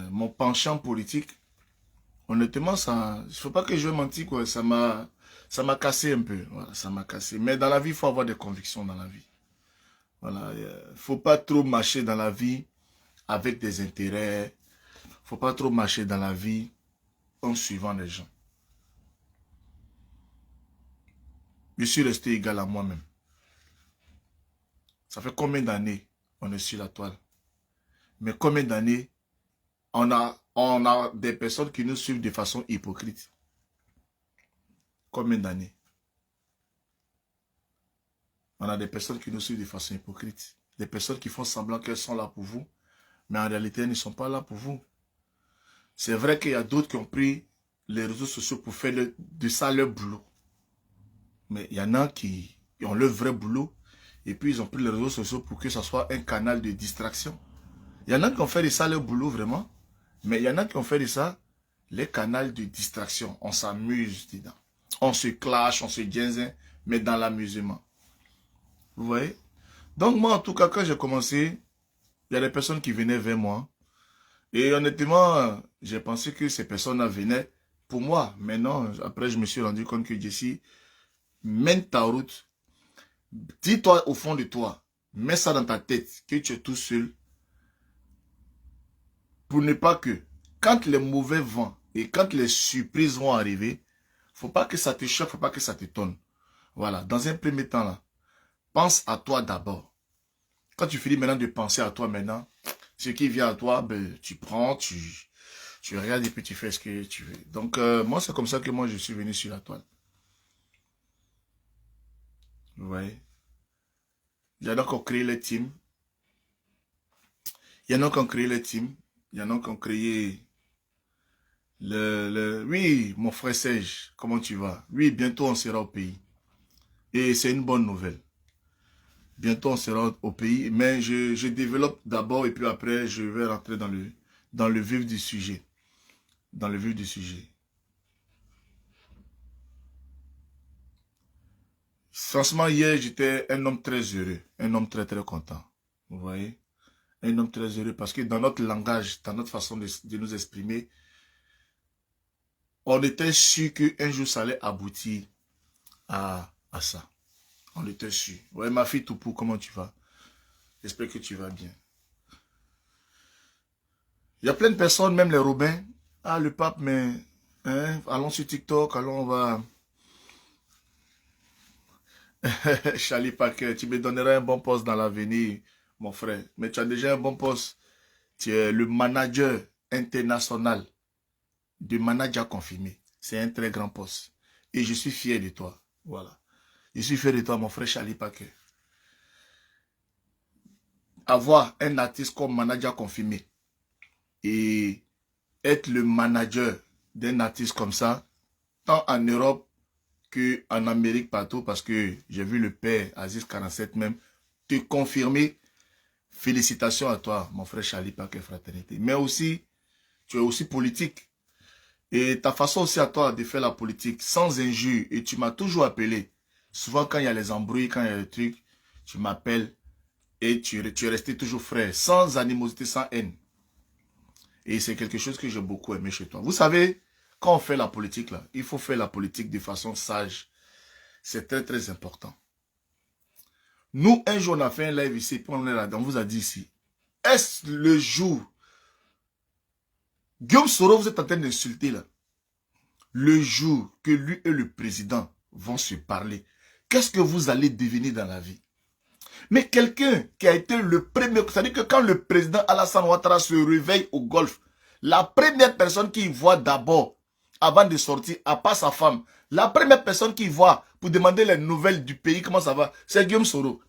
mon penchant politique, honnêtement, ça, il ne faut pas que je mentisse, quoi. Ça m'a cassé un peu. Voilà, ça m'a cassé. Mais dans la vie, il faut avoir des convictions dans la vie. Voilà, faut pas trop marcher dans la vie avec des intérêts. Faut pas trop marcher dans la vie en suivant les gens. Je suis resté égal à moi-même. Ça fait combien d'années on est sur la toile? Mais combien d'années on a des personnes qui nous suivent de façon hypocrite? Combien d'années? On a des personnes qui nous suivent de façon hypocrite. Des personnes qui font semblant qu'elles sont là pour vous, mais en réalité, elles ne sont pas là pour vous. C'est vrai qu'il y a d'autres qui ont pris les réseaux sociaux pour faire de ça leur boulot. Mais il y en a qui ont leur vrai boulot, et puis ils ont pris les réseaux sociaux pour que ça soit un canal de distraction. Il y en a qui ont fait de ça leur boulot, vraiment. Mais il y en a qui ont fait de ça les canaux de distraction. On s'amuse dedans. On se clash, on se ginzin, mais dans l'amusement. Vous voyez? Donc moi, en tout cas, quand j'ai commencé, il y a des personnes qui venaient vers moi. Et honnêtement, j'ai pensé que ces personnes-là venaient pour moi. Mais non, après je me suis rendu compte que Jessie, mène ta route. Dis-toi au fond de toi, mets ça dans ta tête, que tu es tout seul. Pour ne pas que, quand les mauvais vents et quand les surprises vont arriver, faut pas que ça te choque, faut pas que ça te tonne. Voilà, dans un premier temps là, pense à toi d'abord. Quand tu finis maintenant de penser à toi maintenant, ce qui vient à toi, ben, tu prends, tu regardes et puis tu fais ce que tu veux. Donc, moi, c'est comme ça que moi, je suis venu sur la toile. Vous voyez? Il y en a qui ont créé les teams. Il y en a qui ont créé les teams. Il y en a qui ont créé Oui, mon frère Serge, comment tu vas? Oui, bientôt on sera au pays. Et c'est une bonne nouvelle. Bientôt on sera au pays, mais je développe d'abord et puis après je vais rentrer dans le vif du sujet. Dans le vif du sujet. Franchement, hier, j'étais un homme très heureux, un homme très très content. Vous voyez? Un homme très heureux parce que dans notre langage, dans notre façon de nous exprimer, on était sûr qu'un jour ça allait aboutir à ça. On était sûr. Ouais, ma fille Toupou, comment tu vas? J'espère que tu vas bien. Il y a plein de personnes, même les Robins. Ah, le pape, mais hein, allons sur TikTok, allons, on va... Charlie Parker, tu me donneras un bon poste dans l'avenir, mon frère. Mais tu as déjà un bon poste. Tu es le manager international de manager confirmé. C'est un très grand poste. Et je suis fier de toi. Voilà. Je suis fier de toi, mon frère Charlie Parker. Avoir un artiste comme manager confirmé et être le manager d'un artiste comme ça, tant en Europe qu'en Amérique partout, parce que j'ai vu le père Aziz 47 même te confirmer. Félicitations à toi, mon frère Charlie Parker Fraternité. Mais aussi, tu es aussi politique. Et ta façon aussi à toi de faire la politique, sans injure, et tu m'as toujours appelé. Souvent quand il y a les embrouilles, quand il y a les trucs, tu m'appelles et tu es resté toujours frère, sans animosité, sans haine. Et c'est quelque chose que j'ai beaucoup aimé chez toi. Vous savez, quand on fait la politique, là, il faut faire la politique de façon sage. C'est très, très important. Nous, un jour, on a fait un live ici, puis on est là, on vous a dit ici, est-ce le jour, Guillaume Soro, vous êtes en train d'insulter là, le jour que lui et le président vont se parler, qu'est-ce que vous allez devenir dans la vie? Mais quelqu'un qui a été le premier, c'est-à-dire que quand le président Alassane Ouattara se réveille au Golfe, la première personne qu'il voit d'abord, avant de sortir, à part sa femme, la première personne qu'il voit pour demander les nouvelles du pays, comment ça va, c'est Guillaume Soro.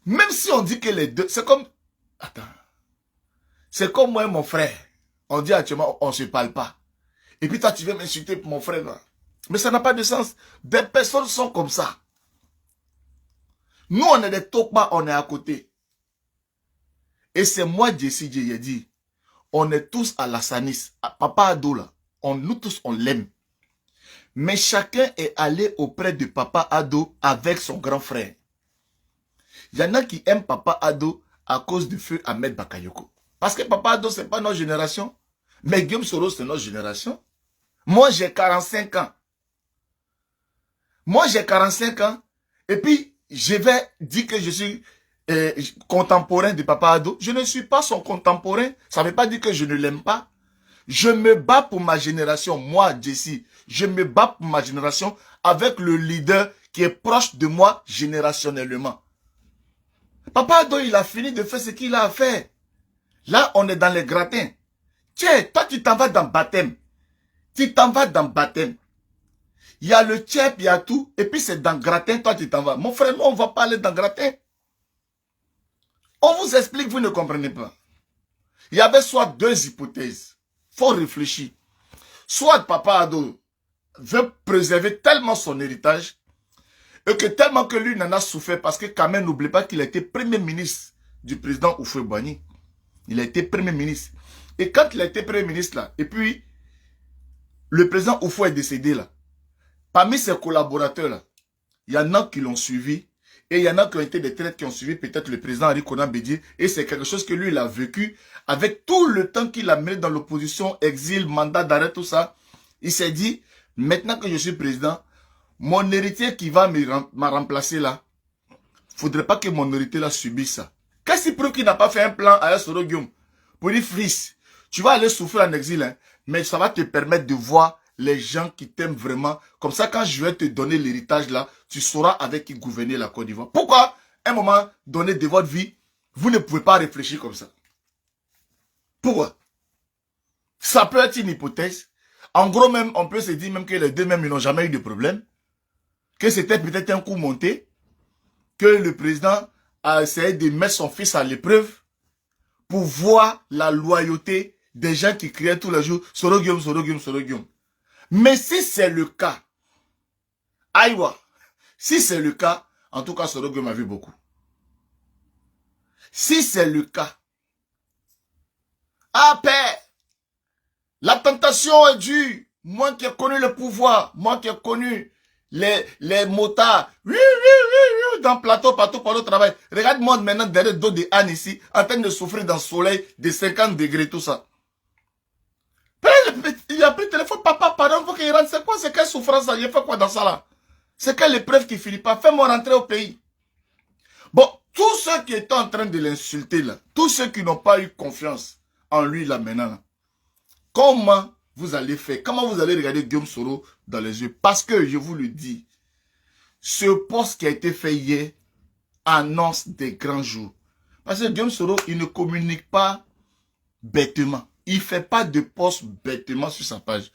Même si on dit que les deux, c'est comme... Attends. C'est comme moi et mon frère. On dit actuellement, on ne se parle pas. Et puis toi, tu viens m'insulter pour mon frère. Là. Mais ça n'a pas de sens. Des personnes sont comme ça. Nous, on est des tokba, on est à côté. Et c'est moi, Jessie, j'ai dit, on est tous à la Sanis. Papa Ado, là, nous tous, on l'aime. Mais chacun est allé auprès de Papa Ado avec son grand frère. Il y en a qui aiment Papa Ado à cause du feu Ahmed Bakayoko. Parce que Papa Ado, ce n'est pas notre génération. Mais Guillaume Soro, c'est notre génération. Moi, j'ai 45 ans. Moi, j'ai 45 ans. Et puis, je vais dire que je suis contemporain de Papa Ado. Je ne suis pas son contemporain. Ça ne veut pas dire que je ne l'aime pas. Je me bats pour ma génération. Moi, Jesse, je me bats pour ma génération avec le leader qui est proche de moi générationnellement. Papa Ado, il a fini de faire ce qu'il a à faire. Là, on est dans les gratins. Tiens, toi, tu t'en vas dans baptême. Tu t'en vas dans baptême. Il y a le tchèp, il y a tout. Et puis c'est dans gratin, toi tu t'en vas. Mon frère, nous on ne va pas aller dans gratin. On vous explique, vous ne comprenez pas. Il y avait soit deux hypothèses. Il faut réfléchir. Soit Papa Ado veut préserver tellement son héritage et que tellement que lui n'en a souffert parce que quand même, n'oubliez pas qu'il a été premier ministre du président Houphouët-Boigny. Il a été premier ministre. Et quand il a été premier ministre là, et puis le président Houphouët est décédé là, parmi ses collaborateurs là, il y en a qui l'ont suivi et il y en a qui ont été des traites qui ont suivi peut-être le président Henri Konan Bédié et c'est quelque chose que lui il a vécu avec tout le temps qu'il a mené dans l'opposition, exil, mandat d'arrêt, tout ça. Il s'est dit, maintenant que je suis président, mon héritier qui va me remplacer là, faudrait pas que mon héritier là subisse ça. Qu'est-ce qui prouve qu'il n'a pas fait un plan à Soro Guillaume pour dire, fils, tu vas aller souffrir en exil, hein, mais ça va te permettre de voir les gens qui t'aiment vraiment. Comme ça, quand je vais te donner l'héritage là, tu sauras avec qui gouverner la Côte d'Ivoire. Pourquoi, à un moment donné de votre vie, vous ne pouvez pas réfléchir comme ça? Pourquoi? Ça peut être une hypothèse. En gros, même, on peut se dire même que les deux même, ils n'ont jamais eu de problème. Que c'était peut-être un coup monté. Que le président a essayé de mettre son fils à l'épreuve pour voir la loyauté des gens qui criaient tous les jours Soro Guillaume, Soro Guillaume, Soro Guillaume. Mais si c'est le cas, aïwa, si c'est le cas, en tout cas, Soro Guillaume a vu beaucoup. Si c'est le cas, ah père, la tentation est dure. Moi qui ai connu le pouvoir, moi qui ai connu les motards, oui, dans le plateau, partout par le travail. Regarde-moi maintenant derrière le dos de Anne ici, en train de souffrir dans le soleil de 50 degrés, tout ça. Il a pris le téléphone, papa, pardon, il faut qu'il rentre. C'est quoi, c'est quelle souffrance ça? Il fait quoi dans ça là? C'est quelle épreuve qui finit pas? Fais-moi rentrer au pays. Bon, tous ceux qui étaient en train de l'insulter là, tous ceux qui n'ont pas eu confiance en lui là maintenant, là, comment vous allez faire? Comment vous allez regarder Guillaume Soro dans les yeux? Parce que, je vous le dis, ce poste qui a été fait hier annonce des grands jours. Parce que Guillaume Soro, il ne communique pas bêtement. Il ne fait pas de poste bêtement sur sa page.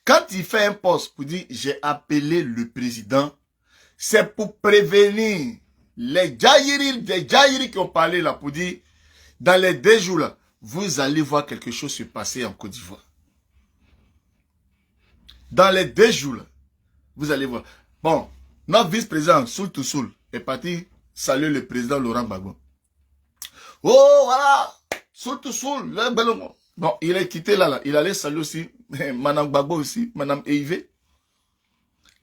Quand il fait un poste pour dire « j'ai appelé le président », c'est pour prévenir les Djaïri qui ont parlé là pour dire « dans les 2 jours là, vous allez voir quelque chose se passer en Côte d'Ivoire. » Dans les 2 jours là, vous allez voir. Bon, notre vice-président, Soul to Soul, est parti saluer le président Laurent Gbagbo. Oh, voilà, Soul to Soul, le bel homme. Bon, il est quitté là, il allait saluer aussi, Madame Gbagbo aussi, Madame Eivé.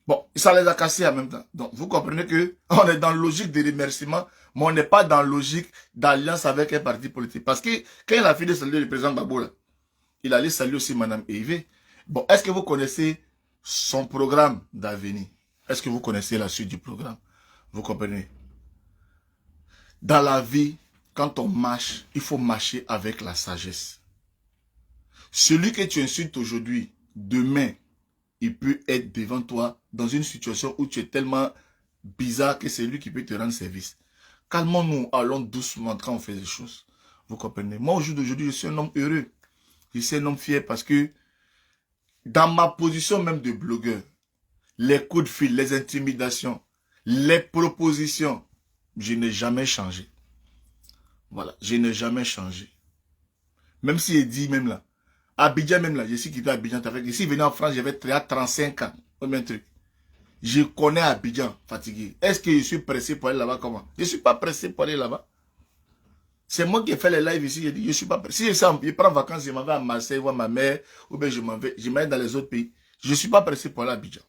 Bon, ça les a cassés en même temps. Donc, vous comprenez que on est dans la logique de remerciement, mais on n'est pas dans la logique d'alliance avec un parti politique. Parce que quand il a fini de saluer le président Gbagbo là, il allait saluer aussi Madame Eivé. Bon, est-ce que vous connaissez son programme d'avenir? Est-ce que vous connaissez la suite du programme? Vous comprenez? Dans la vie, quand on marche, il faut marcher avec la sagesse. Celui que tu insultes aujourd'hui, demain, il peut être devant toi dans une situation où tu es tellement bizarre que c'est lui qui peut te rendre service. Calmons-nous, allons doucement quand on fait des choses. Vous comprenez? Moi, au jour d'aujourd'hui, je suis un homme heureux. Je suis un homme fier parce que dans ma position même de blogueur, les coups de fil, les intimidations, les propositions, je n'ai jamais changé. Voilà, je n'ai jamais changé. Même si il dit même là, Abidjan même là, je suis quitté Abidjan, ici venu en France, j'avais 35 ans, même truc. Je connais Abidjan, fatigué. Est-ce que je suis pressé pour aller là-bas comment? Je ne suis pas pressé pour aller là-bas. C'est moi qui ai fait les lives ici, j'ai dit, je ne suis pas pressé. Si je prends vacances, je m'en vais à Marseille, voir ma mère, ou bien je m'en vais dans les autres pays. Je ne suis pas pressé pour aller à Abidjan.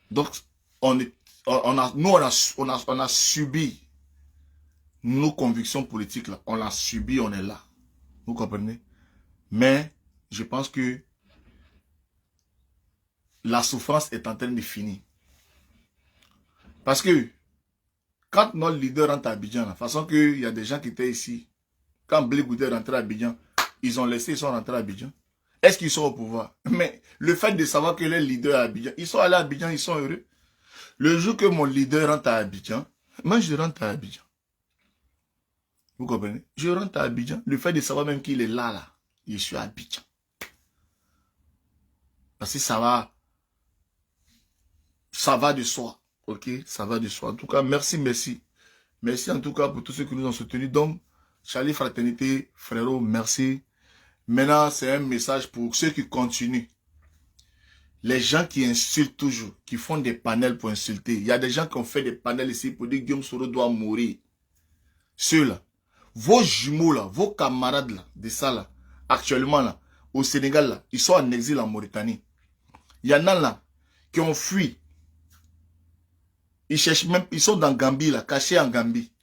Donc, nous, on a subi nos convictions politiques, là, on l'a subi, on est là. Vous comprenez? Mais je pense que la souffrance est en train de finir. Parce que quand notre leader rentre à Abidjan, de toute façon qu'il y a des gens qui étaient ici, quand Blé Goudé est rentré à Abidjan, ils ont laissé, ils sont rentrés à Abidjan. Est-ce qu'ils sont au pouvoir? Mais le fait de savoir que les leaders à Abidjan, ils sont allés à Abidjan, ils sont heureux. Le jour que mon leader rentre à Abidjan, moi je rentre à Abidjan. Vous comprenez? Je rentre à Abidjan. Le fait de savoir même qu'il est là, je suis à Abidjan. Parce que ça va de soi. Ok? Ça va de soi. En tout cas, merci. Merci en tout cas pour tous ceux qui nous ont soutenus. Donc, Charlie Fraternité, frérot, merci. Maintenant, c'est un message pour ceux qui continuent. Les gens qui insultent toujours, qui font des panels pour insulter. Il y a des gens qui ont fait des panels ici pour dire que Guillaume Soro doit mourir. Ceux-là, vos jumeaux là, vos camarades là, de ça là, actuellement là, au Sénégal là, ils sont en exil en Mauritanie. Il y en a là, qui ont fui. Ils cherchent même, ils sont dans Gambie là, cachés en Gambie.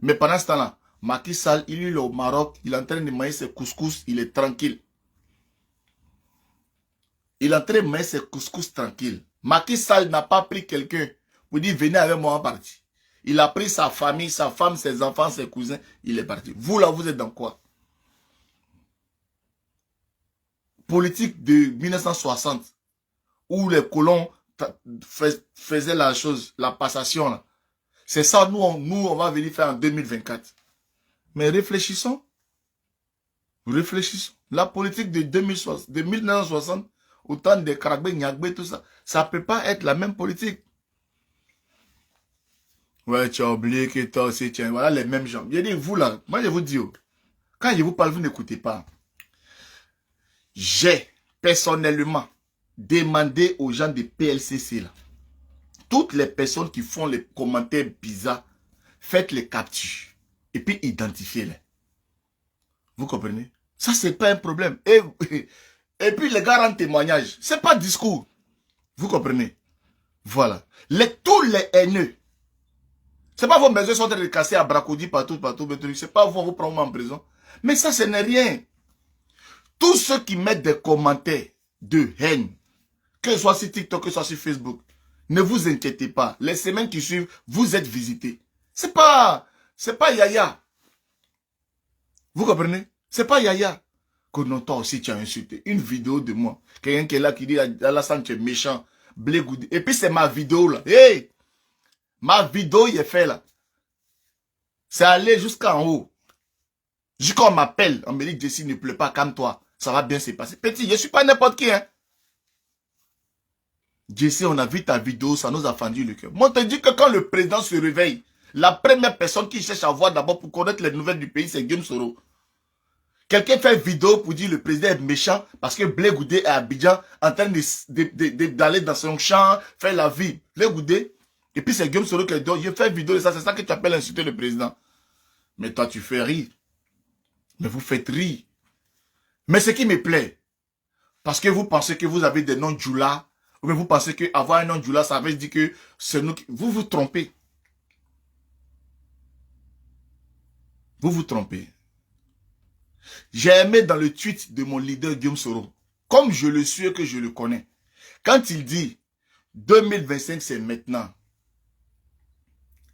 Mais pendant ce temps-là, Macky Sall, il est au Maroc, il est en train de manger ses couscous, il est tranquille. Il est en train de manger ses couscous tranquille. Macky Sall n'a pas pris quelqu'un pour dire venez avec moi en partie. Il a pris sa famille, sa femme, ses enfants, ses cousins, il est parti. Vous là, vous êtes dans quoi? Politique de 1960, où les colons faisaient la chose, la passation là. C'est ça, nous, on va venir faire en 2024. Mais réfléchissons. Réfléchissons. La politique de 1960, autant de Karagbe, Nyagbe, tout ça, ça ne peut pas être la même politique. Ouais, tu as oublié que toi aussi, tiens, voilà les mêmes gens. Je dis, vous là, moi je vous dis, quand je vous parle, vous n'écoutez pas. J'ai personnellement demandé aux gens de PLCC là, toutes les personnes qui font les commentaires bizarres, faites les captures et puis identifiez-les. Vous comprenez? Ça, c'est pas un problème. Et puis les gars rendent témoignage. C'est pas discours. Vous comprenez? Voilà. Tous les haineux. C'est pas vos maisons sont en train de casser à Bracodi partout. C'est pas vous prendre en prison. Mais ça, ce n'est rien. Tous ceux qui mettent des commentaires de haine, que ce soit sur TikTok, que ce soit sur Facebook, ne vous inquiétez pas. Les semaines qui suivent, vous êtes visités. C'est pas Yaya. Vous comprenez? C'est pas Yaya. Que non, toi aussi tu as insulté. Une vidéo de moi. Quelqu'un qui est là qui dit Alassane tu es méchant. Blé Goudé. Et puis c'est ma vidéo là. Hey! Ma vidéo il est fait là. C'est allé jusqu'en haut. Jusqu'on m'appelle. On me dit Jessie ne pleure pas, calme-toi. Ça va bien se passer. Petit, je suis pas n'importe qui hein. Jessie, on a vu ta vidéo, ça nous a fendu le cœur. Moi, je te dis que quand le président se réveille, la première personne qui cherche à voir d'abord pour connaître les nouvelles du pays, c'est Guillaume Soro. Quelqu'un fait une vidéo pour dire le président est méchant parce que Blé Goudé est à Abidjan en train d'aller dans son champ, faire la vie. Blé Goudé. Et puis c'est Guillaume Soro qui dit, je fais une vidéo de ça, c'est ça que tu appelles insulter le président. Mais toi, tu fais rire. Mais vous faites rire. Mais ce qui me plaît, parce que vous pensez que vous avez des noms Djoula, ou bien vous pensez qu'avoir un nom Djoula, ça veut dire que c'est nous qui... Vous vous trompez. Vous vous trompez. J'ai aimé dans le tweet de mon leader Guillaume Soro, comme je le suis et que je le connais, quand il dit 2025 c'est maintenant,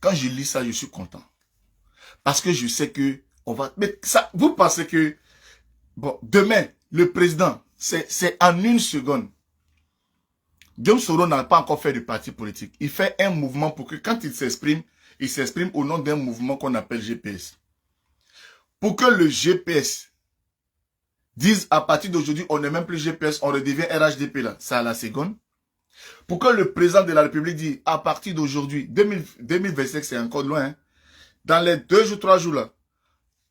quand je lis ça je suis content. Parce que je sais que on va... Mais ça, vous pensez que bon, demain, le président, c'est en une seconde. Guillaume Soro n'a pas encore fait de parti politique. Il fait un mouvement pour que quand il s'exprime au nom d'un mouvement qu'on appelle GPS. Pour que le GPS dise à partir d'aujourd'hui, on n'est même plus GPS, on redevient RHDP là. C'est à la seconde. Pour que le président de la République dise à partir d'aujourd'hui, 2025 c'est encore loin, hein, dans les 2 jours, 3 jours là,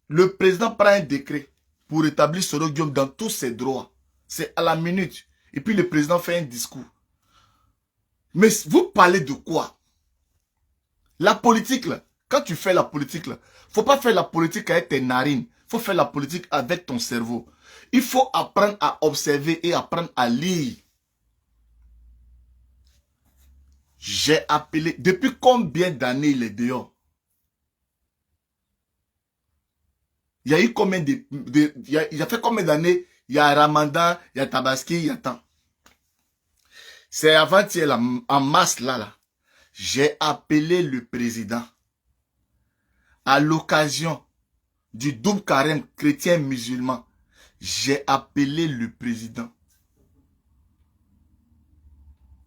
le président prend un décret pour établir Soro Guillaume dans tous ses droits. C'est à la minute. Et puis le président fait un discours. Mais vous parlez de quoi? La politique là, quand tu fais la politique là, faut pas faire la politique avec tes narines. Faut faire la politique avec ton cerveau. Il faut apprendre à observer et apprendre à lire. J'ai appelé, depuis combien d'années il est dehors? Il y a eu combien il y a fait combien d'années? Il y a Ramadan, il y a Tabaski, il y a tant. C'est avant-hier, en mars, là. J'ai appelé le président à l'occasion du double carême chrétien-musulman. J'ai appelé le président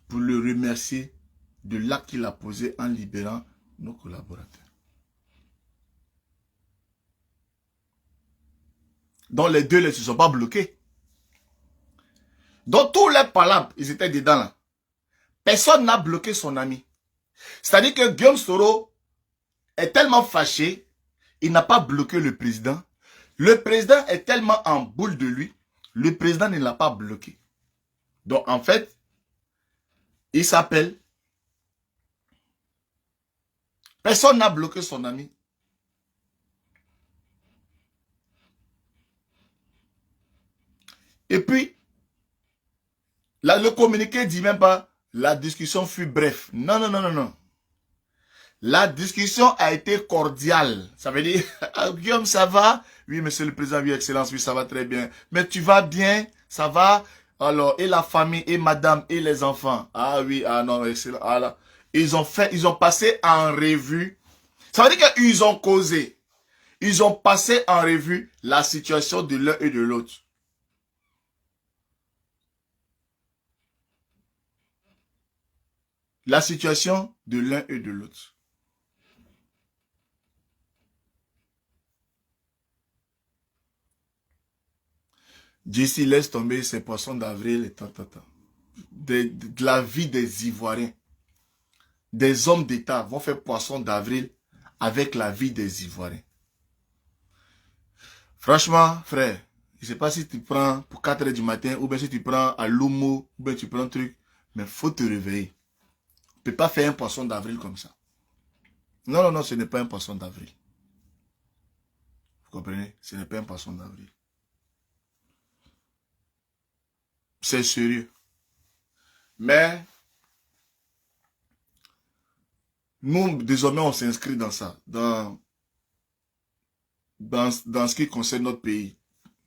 pour le remercier de l'acte qu'il a posé en libérant nos collaborateurs. Donc les deux ne se sont pas bloqués. Dans tous les palabres, ils étaient dedans là. Personne n'a bloqué son ami. C'est-à-dire que Guillaume Soro est tellement fâché, il n'a pas bloqué le président. Le président est tellement en boule de lui, le président ne l'a pas bloqué. Donc en fait, il s'appelle. Personne n'a bloqué son ami. Et puis, là, le communiqué dit même pas, la discussion fut bref. Non, non, non, non, non. La discussion a été cordiale. Ça veut dire, Guillaume, ça va? Oui, monsieur le président, oui, excellence, oui, ça va très bien. Mais tu vas bien? Ça va? Alors, et la famille, et madame, et les enfants? Ah oui, ah non, excellent. Ah là. Ils ont passé en revue. Ça veut dire qu'ils ont causé. Ils ont passé en revue la situation de l'un et de l'autre. La situation de l'un et de l'autre. D'ici, laisse tomber ces poissons d'avril et tant. De la vie des Ivoiriens. Des hommes d'État vont faire poisson d'avril avec la vie des Ivoiriens. Franchement, frère, je ne sais pas si tu prends pour 4 h du matin, ou bien si tu prends à Lomo, ou bien tu prends un truc, mais il faut te réveiller. Tu ne peux pas faire un poisson d'avril comme ça. Non, non, non, ce n'est pas un poisson d'avril. Vous comprenez? Ce n'est pas un poisson d'avril. C'est sérieux. Mais, nous, désormais, on s'inscrit dans ça, dans ce qui concerne notre pays.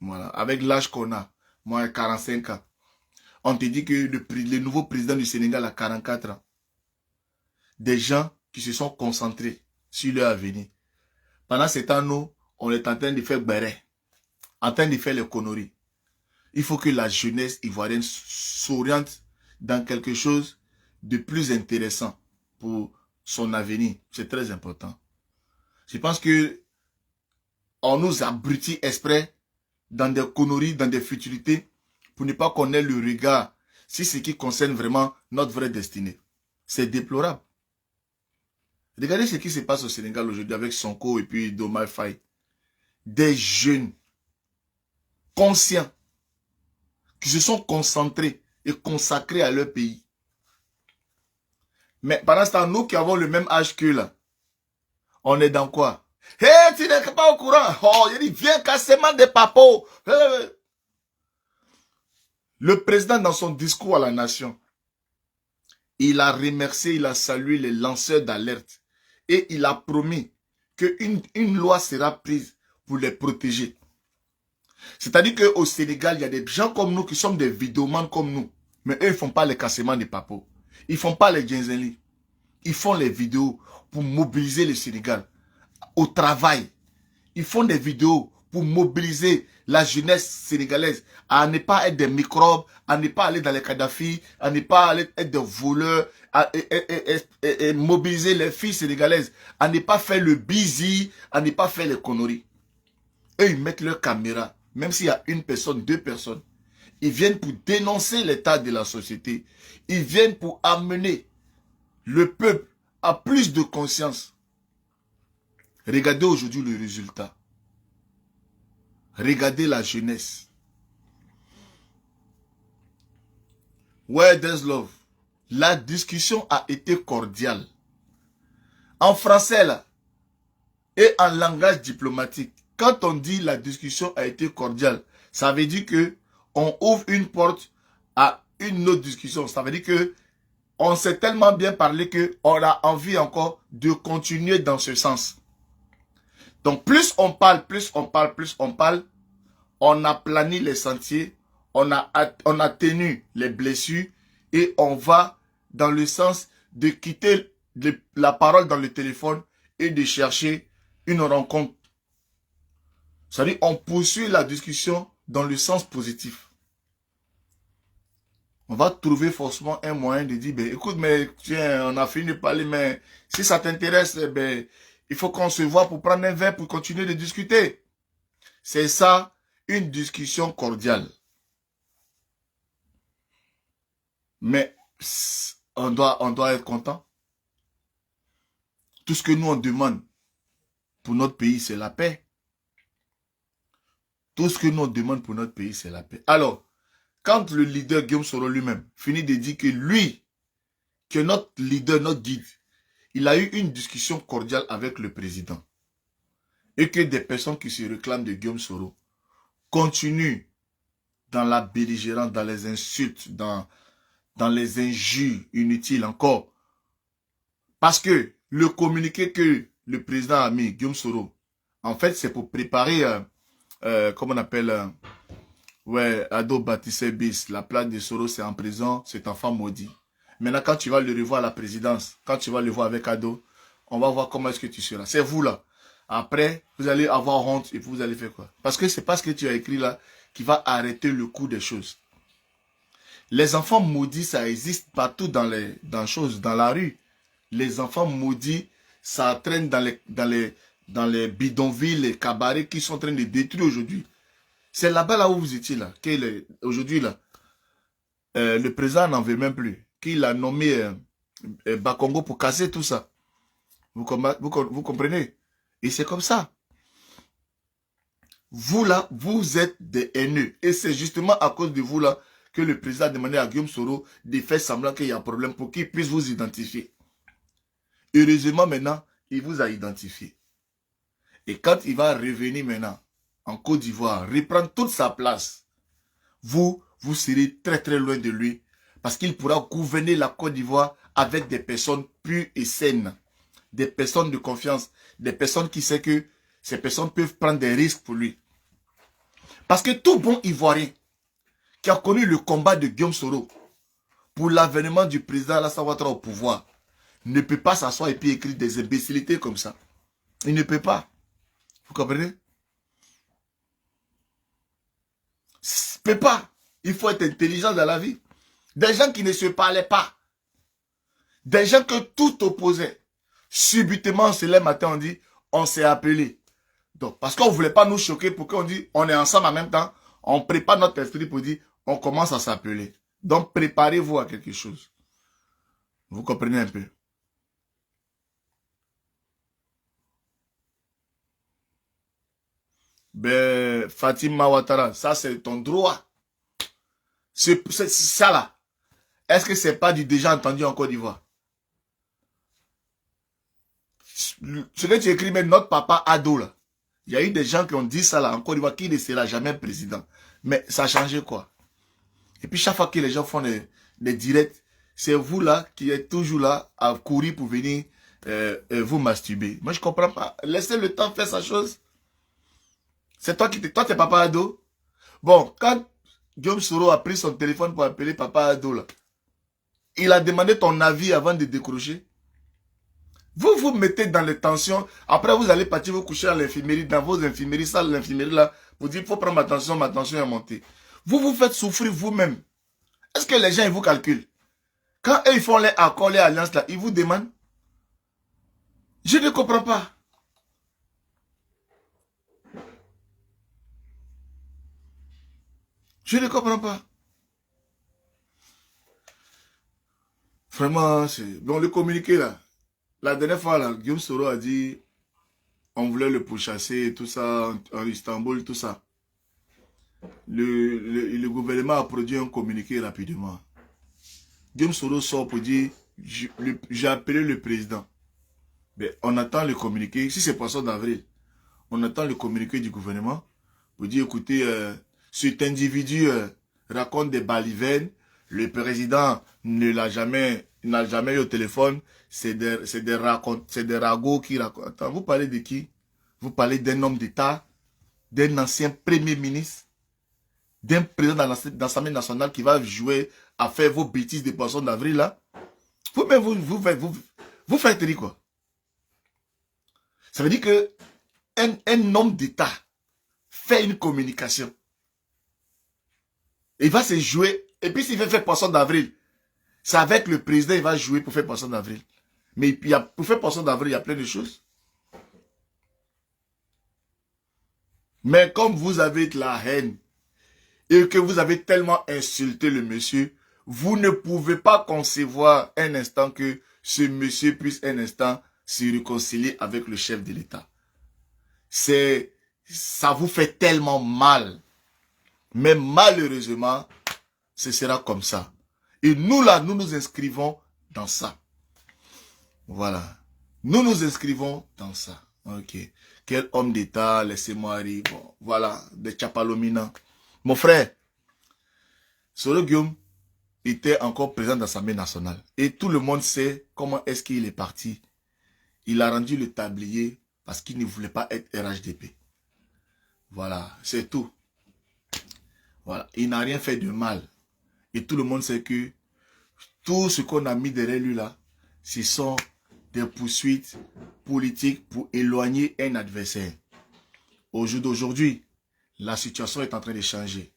Voilà. Avec l'âge qu'on a, moi, 45 ans. On te dit que le nouveau président du Sénégal a 44 ans. Des gens qui se sont concentrés sur leur avenir. Pendant ce temps, nous, on est en train de faire béret, en train de faire les conneries. Il faut que la jeunesse ivoirienne s'oriente dans quelque chose de plus intéressant pour son avenir. C'est très important. Je pense que on nous abrutit exprès dans des conneries, dans des futilités, pour ne pas connaître le regard sur ce qui concerne vraiment notre vraie destinée. C'est déplorable. Regardez ce qui se passe au Sénégal aujourd'hui avec Sonko et puis Diomaye Faye. Des jeunes conscients qui se sont concentrés et consacrés à leur pays. Mais pendant ce temps, nous qui avons le même âge qu'eux là, on est dans quoi? Hé, hey, tu n'es pas au courant. Oh, il dit, viens cassement des papos. Le président, dans son discours à la nation, il a remercié, il a salué les lanceurs d'alerte. Et il a promis qu'une loi sera prise pour les protéger. C'est-à-dire qu'au Sénégal, il y a des gens comme nous qui sommes des vidéomans comme nous. Mais eux, ils ne font pas les cassements des papos. Ils ne font pas les Genzeli. Ils font les vidéos pour mobiliser le Sénégal au travail. Ils font des vidéos pour mobiliser la jeunesse sénégalaise à ne pas être des microbes, à ne pas aller dans les Kadhafi, à ne pas aller être des voleurs, et mobiliser les filles sénégalaises, à ne pas faire le busy, à ne pas faire les conneries. Eux, ils mettent leur caméra, même s'il y a une personne, 2 personnes. Ils viennent pour dénoncer l'état de la société. Ils viennent pour amener le peuple à plus de conscience. Regardez aujourd'hui le résultat. Regardez la jeunesse. Where there's love. La discussion a été cordiale. En français là, et en langage diplomatique, quand on dit la discussion a été cordiale, ça veut dire que on ouvre une porte à une autre discussion. Ça veut dire que on s'est tellement bien parlé qu'on a envie encore de continuer dans ce sens. Donc plus on parle, plus on parle, plus on parle, on aplanit les sentiers, on atténue les blessures et on va dans le sens de quitter la parole dans le téléphone et de chercher une rencontre. C'est-à-dire on poursuit la discussion dans le sens positif. On va trouver forcément un moyen de dire, ben, écoute, mais tiens, on a fini de parler, mais si ça t'intéresse, ben, il faut qu'on se voit pour prendre un verre, pour continuer de discuter. C'est ça, une discussion cordiale. Mais on doit être content. Tout ce que nous, on demande pour notre pays, c'est la paix. Tout ce que nous, on demande pour notre pays, c'est la paix. Alors, quand le leader Guillaume Soro lui-même finit de dire que lui, que notre leader, notre guide, il a eu une discussion cordiale avec le président et que des personnes qui se réclament de Guillaume Soro continuent dans la belligérance, dans les insultes, dans les injures inutiles encore. Parce que le communiqué que le président a mis, Guillaume Soro, en fait, c'est pour préparer, comment on appelle, Ado Batissé Bis, la plaque de Soro, c'est en prison, cet enfant maudit. Maintenant, quand tu vas le revoir à la présidence, quand tu vas le voir avec Ado, on va voir comment est-ce que tu seras. C'est vous là. Après, vous allez avoir honte et vous allez faire quoi? Parce que c'est pas ce que tu as écrit là qui va arrêter le cours des choses. Les enfants maudits, ça existe partout dans la rue. Les enfants maudits, ça traîne dans les bidonvilles, les cabarets qui sont en train de détruire aujourd'hui. C'est là-bas là où vous étiez là. Aujourd'hui là, le président n'en veut même plus. Qu'il a nommé Bakongo pour casser tout ça. Vous comprenez? Et c'est comme ça. Vous là, vous êtes des haineux. Et c'est justement à cause de vous là que le président a demandé à Guillaume Soro de faire semblant qu'il y a un problème pour qu'il puisse vous identifier. Heureusement maintenant, il vous a identifié. Et quand il va revenir maintenant en Côte d'Ivoire, reprendre toute sa place, vous serez très très loin de lui parce qu'il pourra gouverner la Côte d'Ivoire avec des personnes pures et saines, des personnes de confiance, des personnes qui savent que ces personnes peuvent prendre des risques pour lui. Parce que tout bon Ivoirien qui a connu le combat de Guillaume Soro pour l'avènement du président Alassane Ouattara au pouvoir ne peut pas s'asseoir et puis écrire des imbécilités comme ça. Il ne peut pas. Vous comprenez? Il ne peut pas. Il faut être intelligent dans la vie. Des gens qui ne se parlaient pas. Des gens que tout opposait. Subitement, on se lève matin, on dit, on s'est appelé. Donc, parce qu'on ne voulait pas nous choquer pour qu'on dise, on est ensemble en même temps, on prépare notre esprit pour dire, on commence à s'appeler. Donc, préparez-vous à quelque chose. Vous comprenez un peu? Ben, Fatima Ouattara, ça c'est ton droit. C'est ça là. Est-ce que c'est pas du déjà entendu en Côte d'Ivoire? Ce que tu écris, mais notre papa Ado là. Il y a eu des gens qui ont dit ça là en Côte d'Ivoire qui ne sera jamais président. Mais ça a changé quoi? Et puis chaque fois que les gens font des directs, c'est vous là qui êtes toujours là à courir pour venir vous masturber. Moi je comprends pas. Laissez le temps faire sa chose. C'est toi qui t'es papa Ado. Bon, quand Guillaume Soro a pris son téléphone pour appeler papa Ado là, il a demandé ton avis avant de décrocher. Vous vous mettez dans les tensions. Après, vous allez partir vous coucher à l'infirmerie, dans vos infirmeries, salle l'infirmerie là. Vous dites, il faut prendre ma tension est montée. Vous vous faites souffrir vous-même. Est-ce que les gens, ils vous calculent? Quand eux, ils font les accords, les alliances là, ils vous demandent? Je ne comprends pas. Je ne comprends pas. Vraiment, c'est... Bon, le communiqué là. La dernière fois, là, Guillaume Soro a dit on voulait le pourchasser, tout ça, en Istanbul, tout ça. Le gouvernement a produit un communiqué rapidement. Guillaume Soro sort pour dire j'ai appelé le président. Mais on attend le communiqué, si c'est poisson d'avril, on attend le communiqué du gouvernement pour dire écoutez, cet individu raconte des balivernes, le président n'a jamais eu au téléphone, c'est des ragots qui racontent. Attends, vous parlez de qui? Vous parlez d'un homme d'État, d'un ancien premier ministre, d'un président de l'Assemblée nationale qui va jouer à faire vos bêtises des poissons d'avril là. Vous-même, vous faites rire quoi. Ça veut dire que un homme d'État fait une communication. Il va se jouer. Et puis s'il fait faire poisson d'avril, c'est avec le président il va jouer pour faire poisson d'avril. Mais pour faire poisson d'avril, il y a plein de choses. Mais comme vous avez de la haine et que vous avez tellement insulté le monsieur, vous ne pouvez pas concevoir un instant que ce monsieur puisse un instant se réconcilier avec le chef de l'État. Ça vous fait tellement mal. Mais malheureusement, ce sera comme ça. Et nous là, nous nous inscrivons dans ça. Voilà. Nous nous inscrivons dans ça. Ok. Quel homme d'État, laissez-moi arriver. Bon, voilà, des Tchapalomina. Mon frère, Soro Guillaume était encore président de l'Assemblée nationale. Et tout le monde sait comment est-ce qu'il est parti. Il a rendu le tablier parce qu'il ne voulait pas être RHDP. Voilà, c'est tout. Voilà, il n'a rien fait de mal. Et tout le monde sait que tout ce qu'on a mis derrière lui là, ce sont des poursuites politiques pour éloigner un adversaire. Au jour d'aujourd'hui, la situation est en train de changer.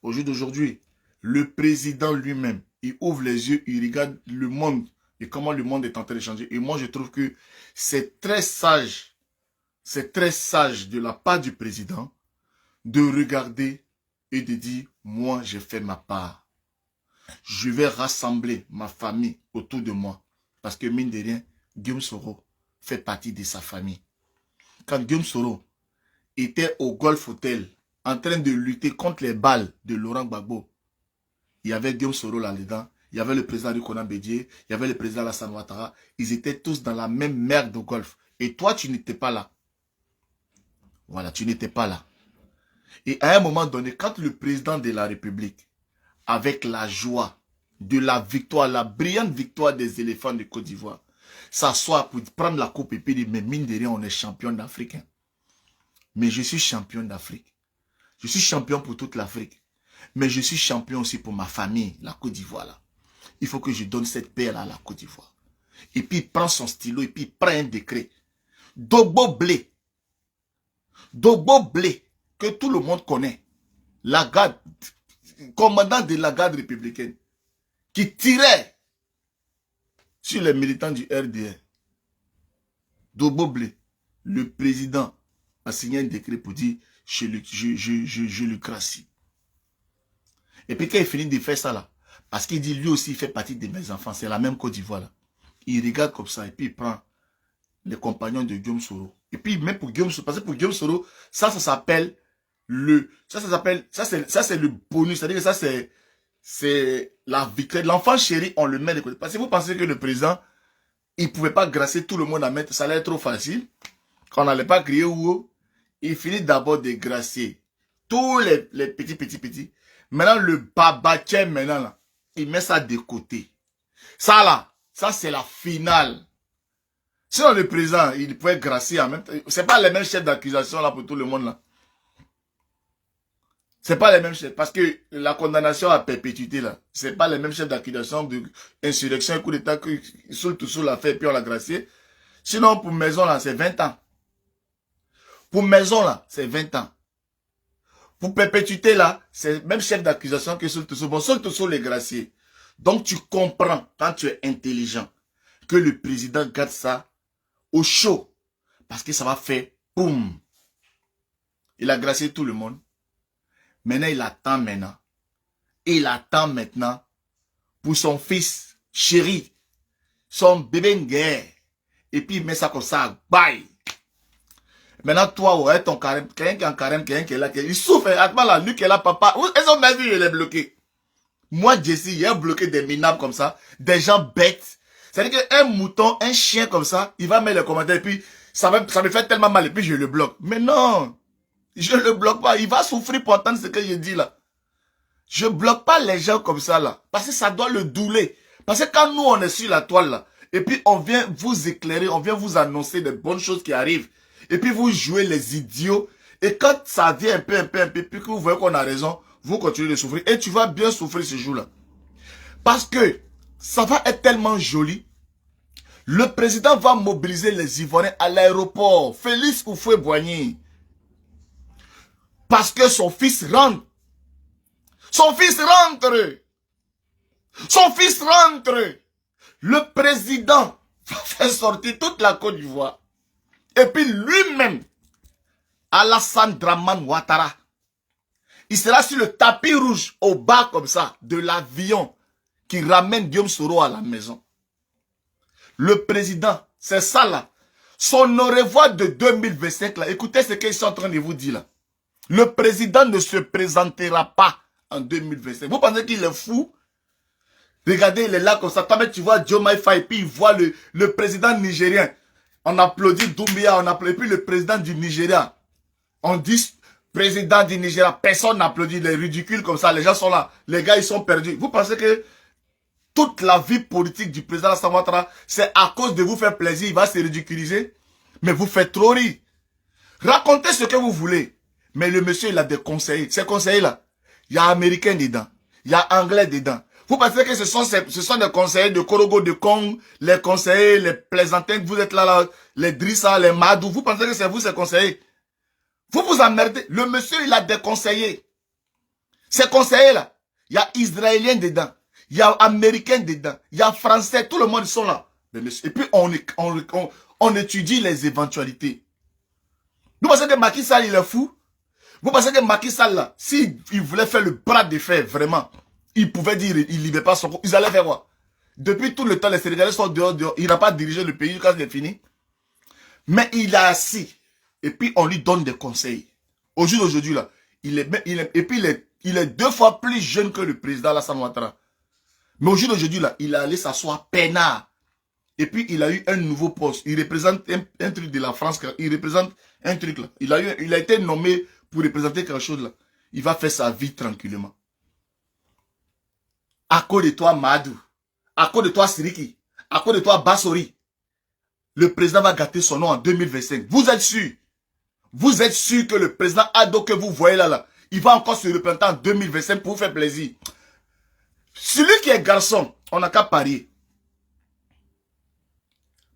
Au jour d'aujourd'hui, le président lui-même, il ouvre les yeux, il regarde le monde et comment le monde est en train de changer. Et moi, je trouve que c'est très sage de la part du président de regarder et de dire, moi, j'ai fait ma part. Je vais rassembler ma famille autour de moi. Parce que mine de rien, Guillaume Soro fait partie de sa famille. Quand Guillaume Soro était au Golf Hotel en train de lutter contre les balles de Laurent Gbagbo, il y avait Guillaume Soro là-dedans, il y avait le président du Konan Bédié, il y avait le président Alassane Ouattara, ils étaient tous dans la même merde au Golfe. Et toi, tu n'étais pas là. Voilà, tu n'étais pas là. Et à un moment donné, quand le président de la République, avec la joie de la victoire, la brillante victoire des éléphants de Côte d'Ivoire, s'assoit pour prendre la coupe et puis dire, mais mine de rien, on est champion d'Afrique. Hein. Mais je suis champion d'Afrique. Je suis champion pour toute l'Afrique. Mais je suis champion aussi pour ma famille, la Côte d'Ivoire. Là. Il faut que je donne cette paix-là à la Côte d'Ivoire. Et puis il prend son stylo et puis il prend un décret. Dogbo Blé, que tout le monde connaît. La garde, commandant de la garde républicaine, qui tirait sur les militants du RDR. Dogbo Blé, le président a signé un décret pour dire je le gracie. Et puis quand il finit de faire ça là, parce qu'il dit lui aussi il fait partie de mes enfants, c'est la même Côte d'Ivoire là. Il regarde comme ça et puis il prend les compagnons de Guillaume Soro. Et puis même pour Guillaume Soro, parce que pour Guillaume Soro, ça s'appelle ça c'est le bonus, c'est-à-dire que ça c'est la victoire. L'enfant chéri, on le met de côté. Parce que vous pensez que le président, il pouvait pas gracier tout le monde à mettre, ça allait être trop facile. Qu'on n'allait pas crier ou il finit d'abord de gracier tous les petits. Maintenant, le babatien, maintenant, là, il met ça de côté. Ça, là, ça, c'est la finale. Sinon, le président, il pouvait gracier en même temps. C'est pas les mêmes chefs d'accusation, là, pour tout le monde, là. C'est pas les mêmes chefs. Parce que la condamnation à perpétuité, là, c'est pas les mêmes chefs d'accusation d'insurrection, un coup d'état, que Soul l'a fait, puis on l'a gracié. Sinon, pour maison, là, c'est 20 ans. Pour maison, là, c'est 20 ans. Pour perpétuité, là, c'est même chef d'accusation que Soul Toussaint. Bon, Soul Toussaint est gracié. Donc, tu comprends, quand tu es intelligent, que le président garde ça au chaud. Parce que ça va faire boum. Il a gracié tout le monde. Maintenant, il attend maintenant. Et il attend maintenant pour son fils chéri, son bébé guerre. Et puis, il met ça comme ça, bye. Maintenant, toi, ouais, ton carême, quelqu'un qui est en carême, quelqu'un qui est là, il souffre. Attends là, lui qui est là, papa. Ils ont même vu, il est bloqué. Moi, Jesse, il a bloqué des minables comme ça, des gens bêtes. C'est-à-dire qu'un mouton, un chien comme ça, il va mettre les commentaires et puis ça me fait tellement mal et puis je le bloque. Mais non, je le bloque pas. Il va souffrir pour entendre ce que je dis là. Je bloque pas les gens comme ça là, parce que ça doit le douler. Parce que quand nous, on est sur la toile là, et puis on vient vous éclairer, on vient vous annoncer des bonnes choses qui arrivent, Et puis vous jouez les idiots. Et quand ça vient un peu, puis que vous voyez qu'on a raison, vous continuez de souffrir. Et tu vas bien souffrir ce jour-là. Parce que ça va être tellement joli. Le président va mobiliser les Ivoiriens à l'aéroport. Félix Houphouët-Boigny. Parce que son fils rentre. Son fils rentre. Son fils rentre. Le président va faire sortir toute la Côte d'Ivoire. Et puis lui-même, Alassane Dramane Ouattara, il sera sur le tapis rouge au bas comme ça de l'avion qui ramène Guillaume Soro à la maison. Le président, c'est ça là. Son au revoir de 2025 là, écoutez ce qu'ils sont en train de vous dire là. Le président ne se présentera pas en 2025. Vous pensez qu'il est fou? Regardez, il est là comme ça. Toi, tu vois Diomaye Faye, puis il voit le président nigérien. On applaudit Doumbia, on applaudit, puis le président du Nigeria. On dit président du Nigeria, personne n'applaudit, les ridicules comme ça, les gens sont là. Les gars, ils sont perdus. Vous pensez que toute la vie politique du président Alassane Ouattara, c'est à cause de vous faire plaisir, il va se ridiculiser? Mais vous faites trop rire. Racontez ce que vous voulez. Mais le monsieur, il a des conseillers. Ces conseillers-là, il y a américain dedans, il y a anglais dedans. Vous pensez que ce sont des conseillers de Korogo de Kong, les conseillers, les plaisantins, vous êtes là, les Drissa, les Madou. Vous pensez que c'est vous ces conseillers? Vous vous emmerdez. Le monsieur, il a des conseillers. Ces conseillers-là, il y a Israéliens dedans, il y a Américains dedans, il y a Français, tout le monde sont là. Mais monsieur, et puis on étudie les éventualités. Vous pensez que Macky Sall, il est fou? Vous pensez que Macky Sall, là, s'il voulait faire le bras de fer, vraiment, il pouvait dire, il ne libère pas son corps. Ils allaient faire quoi? Depuis tout le temps, les Sénégalais sont dehors. Il n'a pas dirigé le pays quand il est fini. Mais il est assis. Et puis, on lui donne des conseils. Au jour d'aujourd'hui, là, il est 2 fois plus jeune que le président Alassane Ouattara. Mais au jour d'aujourd'hui, là, il est allé s'asseoir peinard. Et puis, il a eu un nouveau poste. Il représente un truc de la France. Il représente un truc, là. Il a été nommé pour représenter quelque chose, là. Il va faire sa vie tranquillement. À cause de toi, Madou. À cause de toi, Siriki. À cause de toi, Bassori. Le président va gâter son nom en 2025. Vous êtes sûr? Vous êtes sûr que le président Ado que vous voyez là, il va encore se représenter en 2025 pour vous faire plaisir? Celui qui est garçon, on n'a qu'à parier.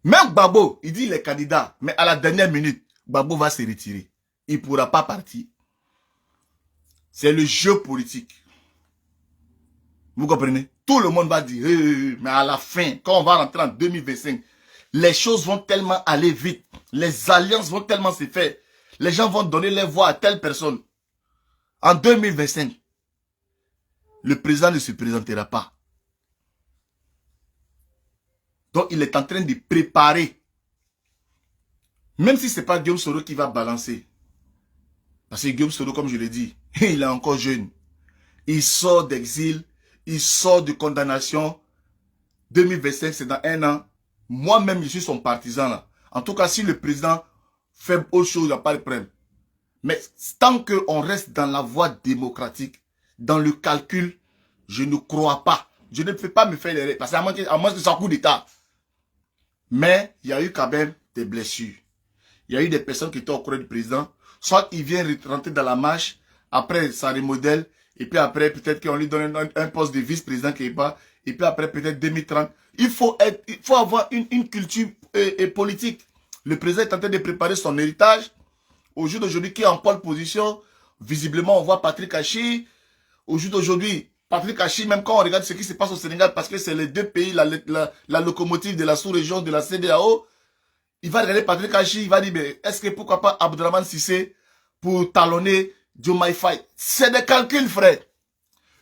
Même Babo, il dit il est candidat. Mais à la dernière minute, Babo va se retirer. Il ne pourra pas partir. C'est le jeu politique. Vous comprenez? Tout le monde va dire, mais à la fin, quand on va rentrer en 2025, les choses vont tellement aller vite. Les alliances vont tellement se faire. Les gens vont donner les voix à telle personne. En 2025, le président ne se présentera pas. Donc, il est en train de préparer. Même si ce n'est pas Guillaume Soro qui va balancer. Parce que Guillaume Soro, comme je l'ai dit, il est encore jeune. Il sort d'exil. Il sort de condamnation. 2025, c'est dans 1 an. Moi-même, je suis son partisan là. En tout cas, si le président fait autre chose, il n'y a pas de problème. Mais tant qu'on reste dans la voie démocratique, dans le calcul, je ne crois pas. Je ne peux pas me faire l'erreur. Parce qu'à moins que ça coup d'État. Mais il y a eu quand même des blessures. Il y a eu des personnes qui étaient au courant du président. Soit il vient rentrer dans la marche, après ça remodèle, et puis après peut-être qu'on lui donne un poste de vice-président qui est pas, et puis après peut-être 2030. Il faut avoir une culture politique. Le président est en train de préparer son héritage. Au jour d'aujourd'hui, qui est en pole position, visiblement on voit Patrick Achi. Au jour d'aujourd'hui, Patrick Achi, même quand on regarde ce qui se passe au Sénégal, parce que c'est les 2 pays, la locomotive de la sous-région de la CEDEAO, il va regarder Patrick Achi, il va dire, mais est-ce que pourquoi pas Abdourahmane Cissé pour talonner Diomaye Faye? C'est des calculs, frère.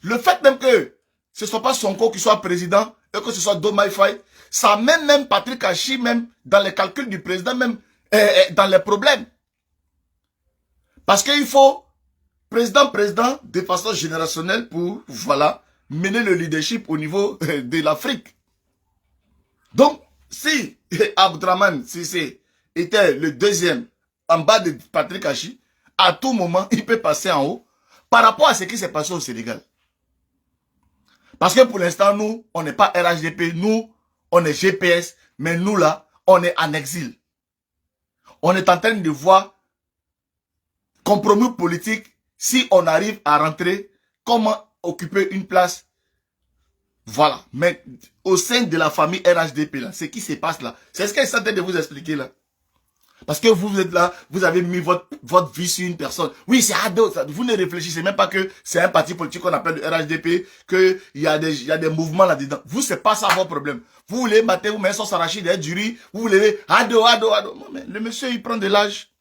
Le fait même que ce ne soit pas Sonko qui soit président, et que ce soit Diomaye Faye, ça met même Patrick Achi, même dans les calculs du président, même dans les problèmes. Parce qu'il faut président de façon générationnelle pour, voilà, mener le leadership au niveau de l'Afrique. Donc, si Abdourahmane Cissé était le 2e en bas de Patrick Achi, à tout moment, il peut passer en haut par rapport à ce qui s'est passé au Sénégal. Parce que pour l'instant, nous, on n'est pas RHDP, nous, on est GPS, mais nous là, on est en exil. On est en train de voir compromis politique, si on arrive à rentrer, comment occuper une place. Voilà. Mais au sein de la famille RHDP, là, ce qui se passe là, c'est ce qu'elle est en train de vous expliquer là. Parce que vous êtes là, vous avez mis votre vie sur une personne. Oui, c'est ado. Vous ne réfléchissez même pas que c'est un parti politique qu'on appelle le RHDP, qu'il y a des mouvements là-dedans. Vous, c'est pas ça votre problème. Vous voulez mater, vous mettez son arachide et du riz, vous voulez ado. Non, mais le monsieur, il prend de l'âge.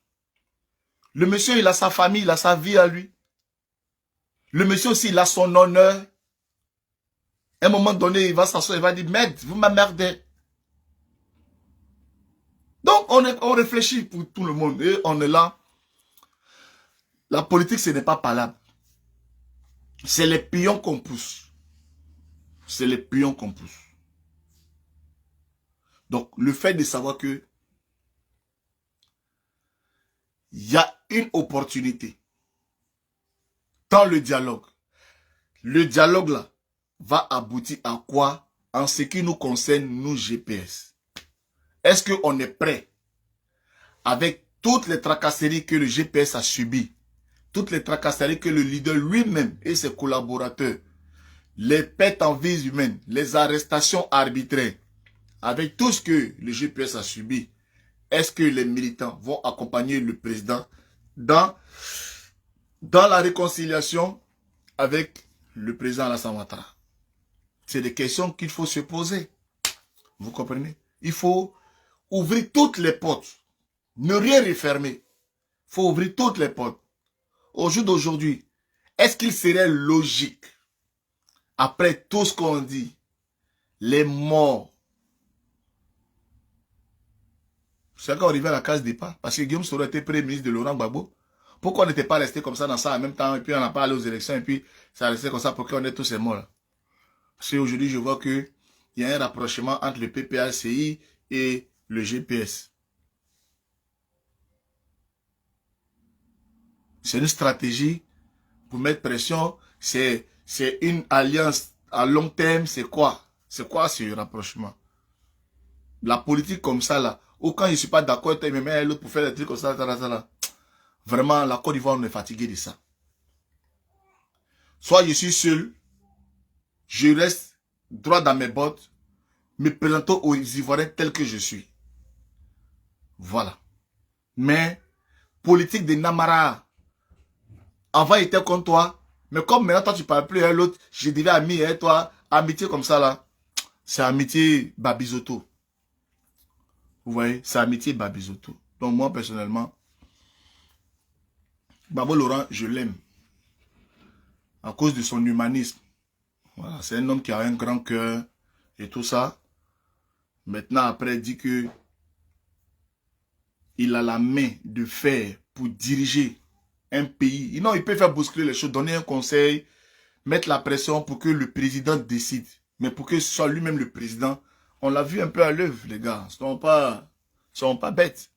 Le monsieur, il a sa famille, il a sa vie à lui. Le monsieur aussi, il a son honneur. À un moment donné, il va s'asseoir, il va dire, merde, vous m'emmerdez. Donc, on réfléchit pour tout le monde et on est là. La politique, ce n'est pas palable. C'est les pions qu'on pousse. C'est les pions qu'on pousse. Donc, le fait de savoir que il y a une opportunité dans le dialogue. Le dialogue là va aboutir à quoi en ce qui nous concerne, nous GPS? Est-ce qu'on est prêt avec toutes les tracasseries que le GPS a subies, toutes les tracasseries que le leader lui-même et ses collaborateurs, les pertes en vies humaines, les arrestations arbitraires, avec tout ce que le GPS a subi, est-ce que les militants vont accompagner le président dans la réconciliation avec le président Alassane Ouattara? C'est des questions qu'il faut se poser. Vous comprenez? Il faut ouvrir toutes les portes. Ne rien refermer. Il faut ouvrir toutes les portes. Au jour d'aujourd'hui, est-ce qu'il serait logique, après tout ce qu'on dit, les morts, c'est quand on arrivait à la case départ, parce que Guillaume Soro était premier ministre de Laurent Gbagbo, pourquoi on n'était pas resté comme ça dans ça en même temps, et puis on n'a pas allé aux élections, et puis ça restait comme ça pour qu'on ait tous ces morts là? Parce qu'aujourd'hui, je vois qu'il y a un rapprochement entre le PPACI et le GPS. C'est une stratégie pour mettre pression. C'est une alliance à long terme. C'est quoi? C'est quoi ce rapprochement? La politique comme ça, là, ou quand je ne suis pas d'accord, il me met l'autre pour faire des trucs comme ça, là. Vraiment, la Côte d'Ivoire, on est fatigué de ça. Soit je suis seul, je reste droit dans mes bottes, me présentant aux Ivoiriens tel que je suis. Voilà. Mais, politique de Namara, avant il était comme toi, mais comme maintenant toi tu parles plus à l'autre, je deviens ami et toi, amitié comme ça là, c'est amitié Babizoto. Vous voyez, c'est amitié Babizoto. Donc moi personnellement, Gbagbo Laurent, je l'aime. À cause de son humanisme. Voilà, c'est un homme qui a un grand cœur et tout ça. Maintenant, après, il dit que il a la main de fer pour diriger un pays. Non, il peut faire bousculer les choses, donner un conseil, mettre la pression pour que le président décide. Mais pour que ce soit lui-même le président, on l'a vu un peu à l'œuvre, les gars. Ils ne sont pas bêtes.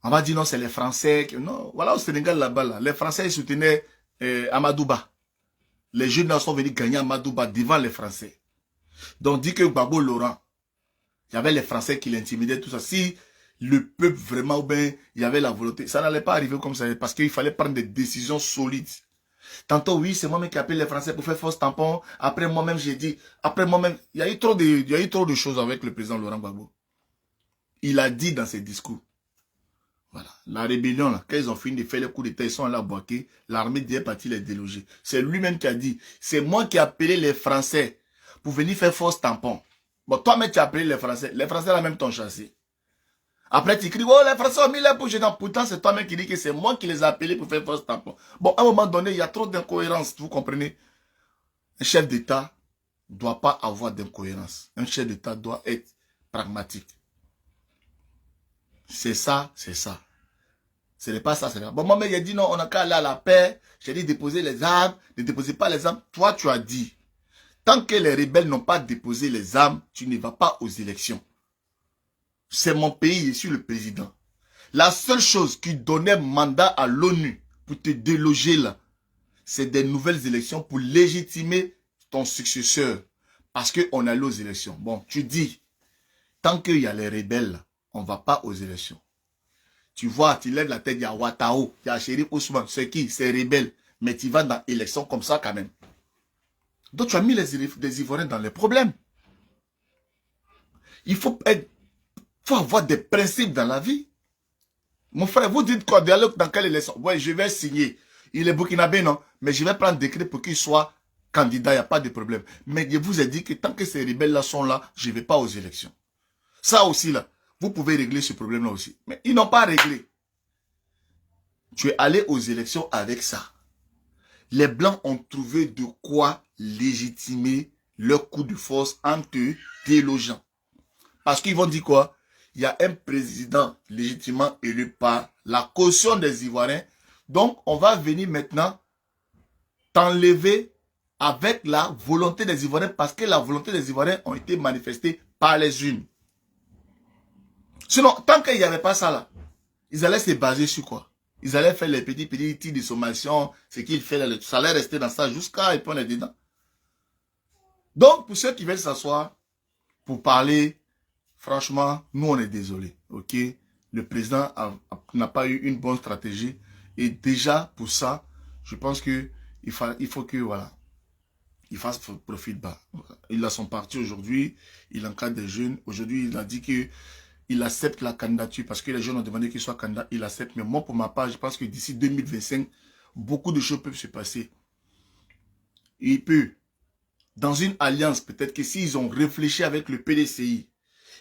On va dire non, c'est les Français. Non, voilà au Sénégal là-bas, là, les Français ils soutenaient Amadouba. Les jeunes sont venus gagner Amadouba devant les Français. Donc, dit que Gbagbo Laurent, il y avait les Français qui l'intimidaient, tout ça. Si le peuple vraiment, bien, il y avait la volonté, ça n'allait pas arriver comme ça, parce qu'il fallait prendre des décisions solides. Tantôt, oui, c'est moi-même qui appelle les Français pour faire fausse tampon. Après, moi-même, j'ai dit, après moi-même, il y a eu trop de choses avec le président Laurent Gbagbo. Il a dit dans ses discours. Voilà. La rébellion, là, quand ils ont fini de faire le coup d'état, ils sont allés à Boaké, l'armée est partie les déloger. C'est lui-même qui a dit, c'est moi qui ai appelé les Français pour venir faire fausse tampon. Bon, toi-même, tu as appelé les Français là même t'ont chassé. Après, tu cries, oh, les Français ont mis les bouches dedans. Pourtant, c'est toi-même qui dis que c'est moi qui les ai appelés pour faire fausse tampon. Bon, à un moment donné, il y a trop d'incohérences, vous comprenez? Un chef d'État ne doit pas avoir d'incohérence. Un chef d'État doit être pragmatique. C'est ça, c'est ça. Ce n'est pas ça, c'est ça. Bon, moi, il a dit non, on n'a qu'à aller à la paix. J'ai dit déposer les armes, ne déposez pas les armes. Toi, tu as dit, tant que les rebelles n'ont pas déposé les armes, tu ne vas pas aux élections. C'est mon pays, je suis le président. La seule chose qui donnait mandat à l'ONU pour te déloger là, c'est des nouvelles élections pour légitimer ton successeur. Parce qu'on allait aux élections. Bon, tu dis, tant qu'il y a les rebelles là, on ne va pas aux élections. Tu vois, tu lèves la tête, il y a Ouattao, il y a Chérif Ousmane, c'est qui? C'est rebelle. Mais tu vas dans l'élection comme ça quand même. Donc tu as mis les Ivoiriens dans les problèmes. Il faut avoir des principes dans la vie. Mon frère, vous dites quoi? Dans quelle élection? Ouais, je vais signer. Il est burkinabé, non? Mais je vais prendre décret pour qu'il soit candidat, il n'y a pas de problème. Mais je vous ai dit que tant que ces rebelles-là sont là, je ne vais pas aux élections. Ça aussi, là, vous pouvez régler ce problème-là aussi. Mais ils n'ont pas réglé. Tu es allé aux élections avec ça. Les Blancs ont trouvé de quoi légitimer leur coup de force en te délogeant. Parce qu'ils vont dire quoi? Il y a un président légitimement élu par la caution des Ivoiriens. Donc, on va venir maintenant t'enlever avec la volonté des Ivoiriens parce que la volonté des Ivoiriens ont été manifestée par les unes. Sinon, tant qu'il n'y avait pas ça là, ils allaient se baser sur quoi? Ils allaient faire les petits tirs de sommation, ce qu'ils font là, ça allait rester dans ça jusqu'à et puis on est dedans. Donc, pour ceux qui veulent s'asseoir pour parler, franchement, nous on est désolés, ok? Le président n'a pas eu une bonne stratégie et déjà pour ça, je pense que il faut que, voilà, il fasse profil bas. Il a son parti aujourd'hui, il encadre des jeunes. Aujourd'hui, il a dit que il accepte la candidature parce que les jeunes ont demandé qu'il soit candidat, il accepte. Mais moi, pour ma part, je pense que d'ici 2025, beaucoup de choses peuvent se passer. Il peut, dans une alliance, peut-être que s'ils ont réfléchi avec le PDCI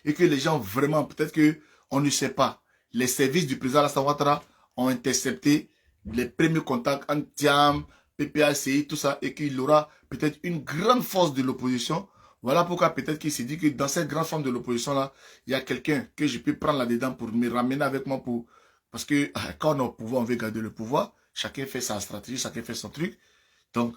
et que les gens vraiment, peut-être que on ne sait pas, les services du président Alassane Ouattara ont intercepté les premiers contacts entre Thiam, PPACI, tout ça, et qu'il aura peut-être une grande force de l'opposition. Voilà pourquoi peut-être qu'il s'est dit que dans cette grande forme de l'opposition-là, il y a quelqu'un que je peux prendre là-dedans pour me ramener avec moi. Parce que quand on est au pouvoir, on veut garder le pouvoir. Chacun fait sa stratégie, chacun fait son truc. Donc,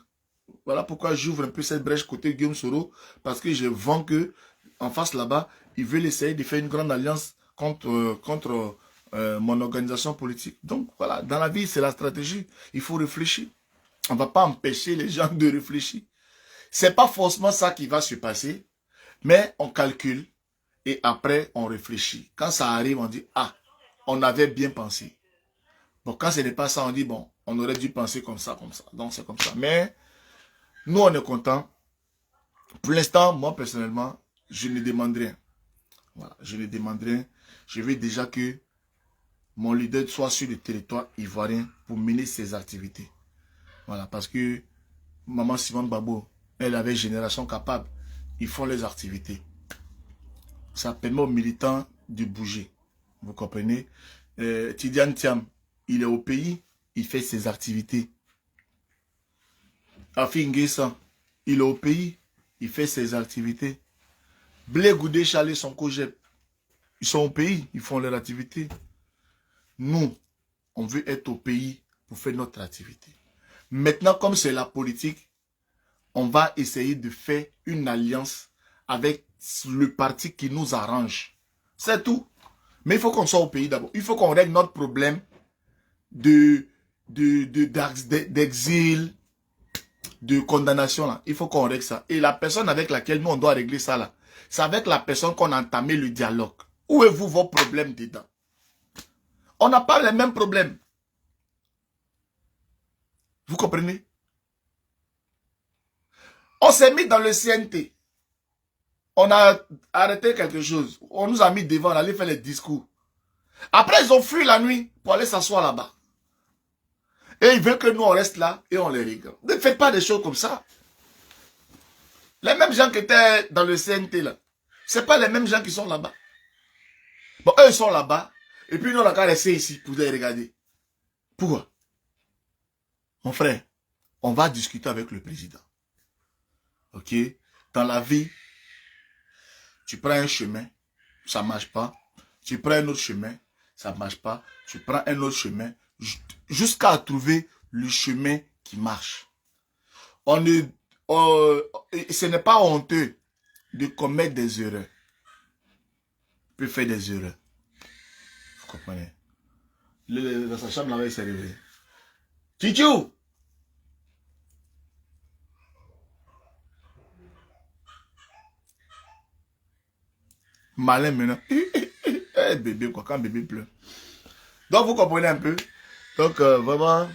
voilà pourquoi j'ouvre un peu cette brèche côté Guillaume Soro. Parce que je vends que en face là-bas, ils veulent essayer de faire une grande alliance contre mon organisation politique. Donc, voilà, dans la vie, c'est la stratégie. Il faut réfléchir. On ne va pas empêcher les gens de réfléchir. C'est pas forcément ça qui va se passer, mais on calcule et après on réfléchit. Quand ça arrive, on dit, ah, on avait bien pensé. Bon, quand ce n'est pas ça, on dit, bon, on aurait dû penser comme ça, comme ça. Donc c'est comme ça. Mais nous, on est contents. Pour l'instant, moi personnellement, je ne demande rien. Voilà, je ne demande rien. Je veux déjà que mon leader soit sur le territoire ivoirien pour mener ses activités. Voilà, parce que Maman Simone Babo, elle avait Génération Capable. Ils font les activités. Ça permet aux militants de bouger. Vous comprenez? Tidiane Thiam, il est au pays, il fait ses activités. Afi Nguessa, il est au pays, il fait ses activités. Blé Goudé, Chalet, son cogep, ils sont au pays, ils font leurs activités. Nous, on veut être au pays pour faire notre activité. Maintenant, comme c'est la politique, on va essayer de faire une alliance avec le parti qui nous arrange. C'est tout. Mais il faut qu'on soit au pays d'abord. Il faut qu'on règle notre problème d'exil, de condamnation. Là. Il faut qu'on règle ça. Et la personne avec laquelle nous, on doit régler ça, là, c'est avec la personne qu'on a entamé le dialogue. Où est-vous vos problèmes dedans? On n'a pas les mêmes problèmes. Vous comprenez? On s'est mis dans le CNT. On a arrêté quelque chose. On nous a mis devant, on allait faire les discours. Après, ils ont fui la nuit pour aller s'asseoir là-bas. Et ils veulent que nous, on reste là et on les regarde. Ne faites pas des choses comme ça. Les mêmes gens qui étaient dans le CNT là, ce n'est pas les mêmes gens qui sont là-bas. Bon, eux, ils sont là-bas. Et puis nous, on a qu'à rester ici pour les regarder. Pourquoi? Mon frère, on va discuter avec le président. Ok? Dans la vie, tu prends un chemin, ça ne marche pas. Tu prends un autre chemin, ça ne marche pas. Tu prends un autre chemin, jusqu'à trouver le chemin qui marche. Ce n'est pas honteux de commettre des erreurs. On peut faire des erreurs. Vous comprenez? Dans sa chambre, là, il s'est réveillé. Tchitchou! Malin maintenant. Eh, bébé, quoi, quand bébé pleure. Donc, vous comprenez un peu. Donc, vraiment,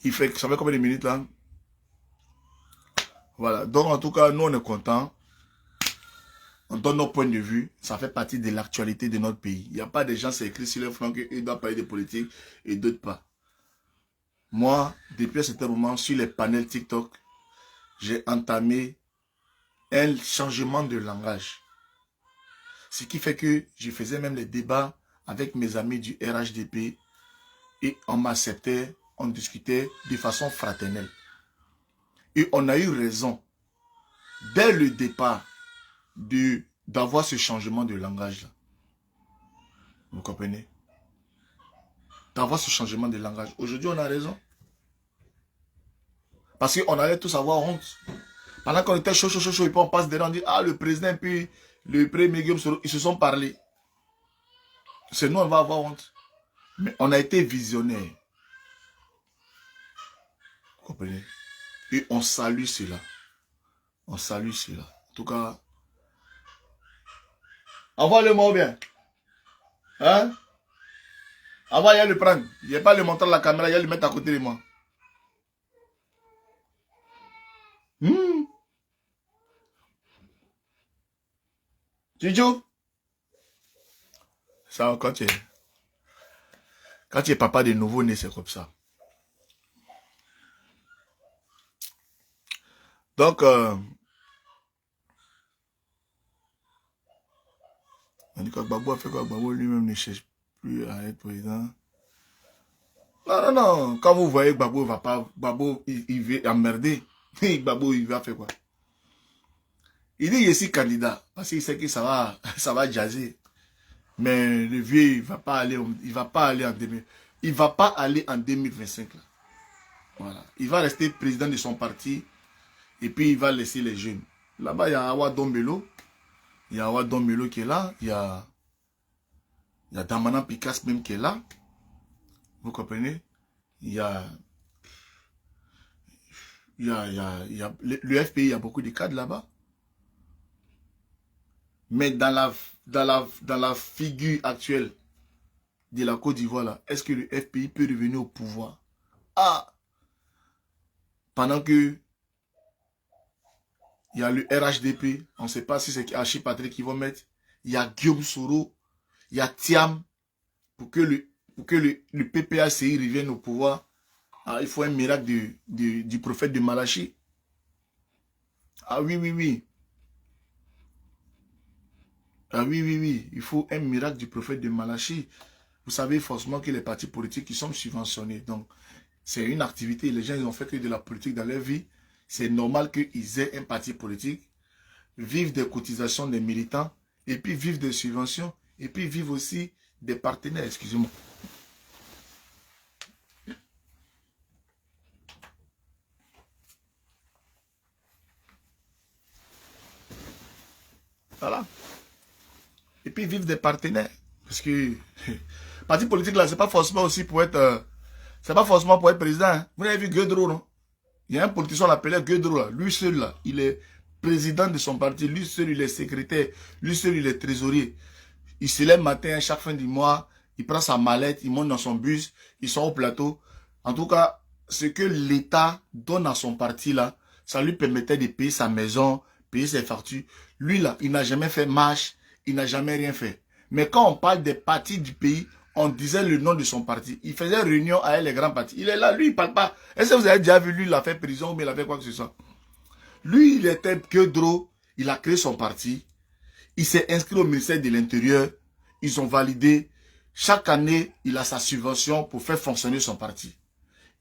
ça fait combien de minutes là? Voilà. Donc, en tout cas, nous, on est contents. On donne nos points de vue. Ça fait partie de l'actualité de notre pays. Il n'y a pas de gens qui écrit sur le front qu'ils doivent parler de politique et d'autres pas. Moi, depuis un certain moment, sur les panels TikTok, j'ai entamé un changement de langage. Ce qui fait que je faisais même les débats avec mes amis du RHDP et on m'acceptait, on discutait de façon fraternelle. Et on a eu raison, dès le départ, d'avoir ce changement de langage-là. Vous comprenez? D'avoir ce changement de langage. Aujourd'hui, on a raison. Parce qu'on allait tous avoir honte. Pendant qu'on était chaud, et puis on passe dedans, on dit, ah, le président et puis le premier Guillaume Soro, ils se sont parlé. C'est nous, on va avoir honte. Mais on a été visionnaires. Vous comprenez? Et on salue cela. On salue cela. En tout cas, envoie-le-moi bien. Hein? Envoie, le prendre. Il n'y a pas le montrer à la caméra, il y a le mettre à côté de moi. Tijou? Ça, quand tu es papa de nouveau-né, c'est comme ça. Donc, on dit que Gbagbo a fait quoi? Gbagbo lui-même ne cherche plus à être président. Non, non, non. Quand vous voyez Gbagbo, Gbagbo, il veut emmerder. Gbagbo, il va faire quoi? Il dit, je suis candidat. Parce qu'il sait que ça va jazzer. Mais le vieux, il va pas aller en 2025 là. Voilà. Il va rester président de son parti. Et puis il va laisser les jeunes. Là-bas, il y a Awa Dombelo. Il y a Awa Dombelo qui est là. Il y a Damana Picasse même qui est là. Vous comprenez? Il y a le FPI, il y a beaucoup de cadres là-bas. Mais dans la figure actuelle de la Côte d'Ivoire, là, est-ce que le FPI peut revenir au pouvoir? Ah! Pendant que il y a le RHDP, on ne sait pas si c'est Hachi Patrick qui va mettre. Il y a Guillaume Soro, il y a Thiam. Pour que le PPACI revienne au pouvoir, ah, il faut un miracle du prophète de Malachi. Ah oui, oui, oui. Ah oui, oui, oui. Il faut un miracle du prophète de Malachi. Vous savez forcément que les partis politiques qui sont subventionnés. Donc, c'est une activité. Les gens, ils ont fait que de la politique dans leur vie. C'est normal qu'ils aient un parti politique, vivent des cotisations des militants, et puis vivent des subventions, et puis vivent aussi des partenaires. Excusez-moi. Voilà. Et puis vivre des partenaires. Parce que parti politique là, c'est pas forcément aussi pour être. C'est pas forcément pour être président. Hein. Vous avez vu Guedro, non? Il y a un politicien, on l'appelait Guedro là. Lui seul là, il est président de son parti. Lui seul, il est secrétaire. Lui seul, il est trésorier. Il se lève matin, chaque fin du mois, il prend sa mallette, il monte dans son bus, il sort au plateau. En tout cas, ce que l'État donne à son parti là, ça lui permettait de payer sa maison, payer ses factures. Lui là, il n'a jamais fait marche, il n'a jamais rien fait. Mais quand on parle des partis du pays, on disait le nom de son parti. Il faisait réunion avec les grands partis. Il est là, lui, il ne parle pas. Est-ce que vous avez déjà vu, lui, il a fait prison ou il a fait quoi que ce soit? Lui, il était Guedro, il a créé son parti. Il s'est inscrit au ministère de l'Intérieur. Ils ont validé. Chaque année, il a sa subvention pour faire fonctionner son parti.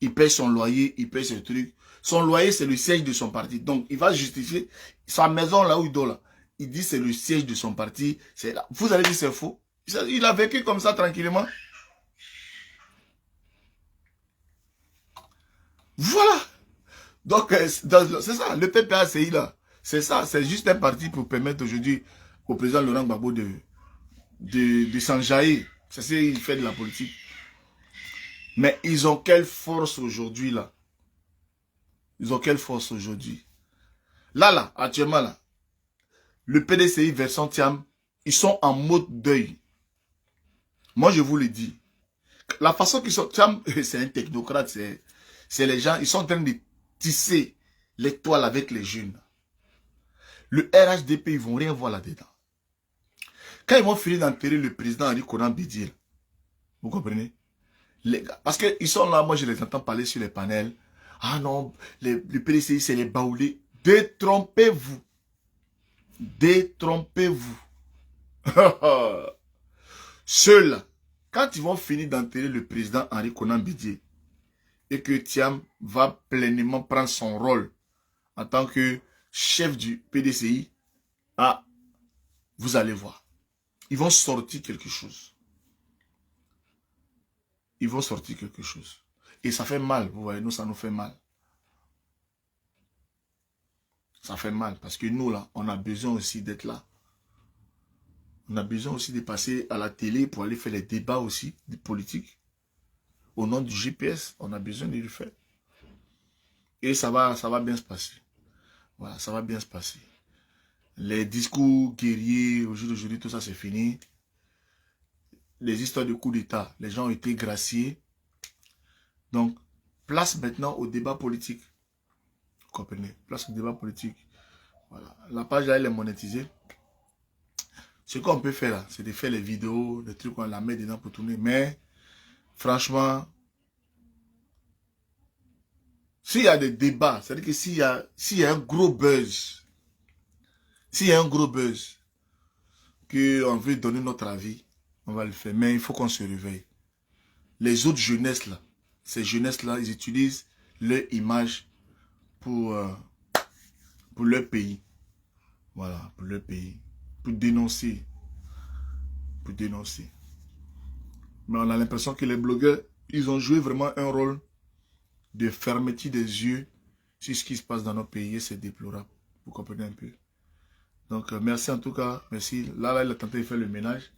Il paye son loyer, il paye ses trucs. Son loyer, c'est le siège de son parti. Donc, il va justifier sa maison là où il dort là. Il dit c'est le siège de son parti. Là. Vous allez dire c'est faux. Il a vécu comme ça tranquillement. Voilà. Donc, c'est ça. Le PPACI là. C'est ça. C'est juste un parti pour permettre aujourd'hui au président Laurent Gbagbo de s'enjailler. C'est ça, il fait de la politique. Mais ils ont quelle force aujourd'hui là? Ils ont quelle force aujourd'hui? Là, actuellement là, le PDCI version Thiam, ils sont en mode deuil. Moi, je vous le dis. La façon qu'ils sont... C'est un technocrate, c'est les gens, ils sont en train de tisser l'étoile avec les jeunes. Le RHDP, ils vont rien voir là-dedans. Quand ils vont finir d'enterrer le président Henri Konan Bédier, vous comprenez? Les gars, parce qu'ils sont là, moi je les entends parler sur les panels. Ah non, le PDCI, c'est les baoulés. Détrompez-vous. Détrompez-vous. Ceux-là, quand ils vont finir d'enterrer le président Henri Konan Bédier et que Thiam va pleinement prendre son rôle en tant que chef du PDCI, ah, vous allez voir. Ils vont sortir quelque chose. Ils vont sortir quelque chose. Et ça fait mal, vous voyez, nous, ça nous fait mal. Ça fait mal, parce que nous, là, on a besoin aussi d'être là. On a besoin aussi de passer à la télé pour aller faire les débats aussi, des politiques. Au nom du GPS, on a besoin de le faire. Et ça va bien se passer. Voilà, ça va bien se passer. Les discours guerriers, au jour d'aujourd'hui, tout ça, c'est fini. Les histoires de coup d'État, les gens ont été graciés. Donc, place maintenant au débat politique. Vous comprenez? Place au débat politique. Voilà. La page là, elle est monétisée. Ce qu'on peut faire là, c'est de faire les vidéos, des trucs, on la met dedans pour tourner. Mais, franchement, s'il y a des débats, c'est-à-dire que s'il y a un gros buzz, qu'on veut donner notre avis, on va le faire. Mais il faut qu'on se réveille. Les autres jeunesses là, ces jeunesses là, ils utilisent leur image pour leur pays. Voilà, pour leur pays. Pour dénoncer. Pour dénoncer. Mais on a l'impression que les blogueurs, ils ont joué vraiment un rôle de fermeture des yeux sur ce qui se passe dans nos pays et c'est déplorable. Vous comprenez un peu? Donc, merci en tout cas. Merci. Là, elle a tenté de faire le ménage.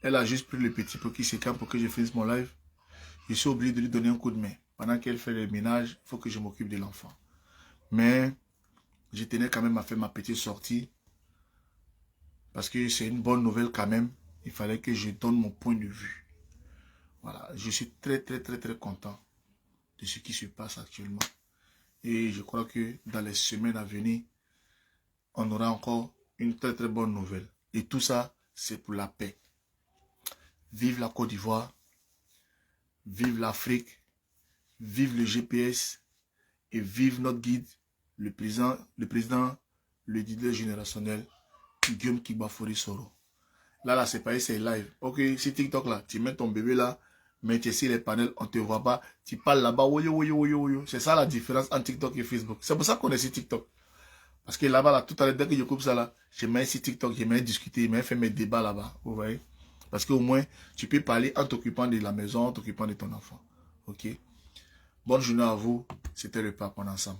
Elle a juste pris le petit peu qui s'écarte pour que je finisse mon live. Je suis obligé de lui donner un coup de main. Pendant qu'elle fait le ménage, il faut que je m'occupe de l'enfant. Mais, je tenais quand même à faire ma petite sortie. Parce que c'est une bonne nouvelle quand même. Il fallait que je donne mon point de vue. Voilà. Je suis très content de ce qui se passe actuellement. Et je crois que dans les semaines à venir, on aura encore une très bonne nouvelle. Et tout ça, c'est pour la paix. Vive la Côte d'Ivoire. Vive l'Afrique. Vive le GPS. Et vive notre guide, le président, le leader générationnel, Guillaume Kigbafori Soro. Là, c'est pas c'est live. Ok, c'est TikTok là. Tu mets ton bébé là, mais tu es sur les panels, on te voit pas. Tu parles là-bas, c'est ça la différence entre TikTok et Facebook. C'est pour ça qu'on est sur TikTok. Parce que là-bas, là, tout à l'heure, dès que je coupe ça là, je mets sur TikTok, je mets discuter, je mets faire mes débats là-bas. Vous voyez? Parce qu'au moins, tu peux parler en t'occupant de la maison, en t'occupant de ton enfant. Ok? Bonne journée à vous. C'était le pape, on est ensemble.